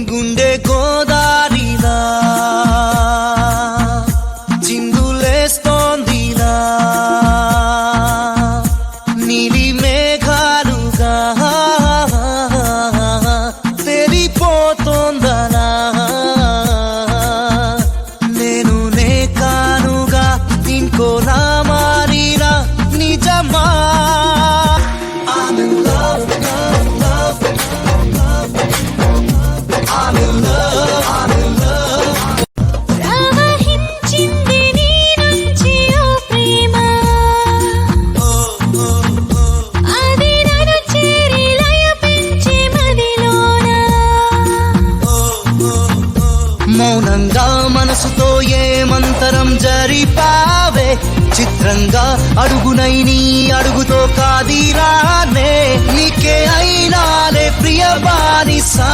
గుండె గోదారిలా చిందులేస్తోందిలా నీలి మేఘాలుగా తెలిపోతోందనా నేను నే కానుగా ఇంకోలా మారినా నిజమా I'm in love, love, love, love. I'm in love, I'm in love. ప్రవహించింది నీ నుంచి ఓ ప్రేమ అది నన్ను చేరి లయ పెంచే మదిలోన మౌనంగా మనసుతో ఏమంతరం జరిపావే చిత్రంగా అడుగునై నీ అడుగుతో కాదిరానే నీకే అయినాలే ప్రియ బానిసా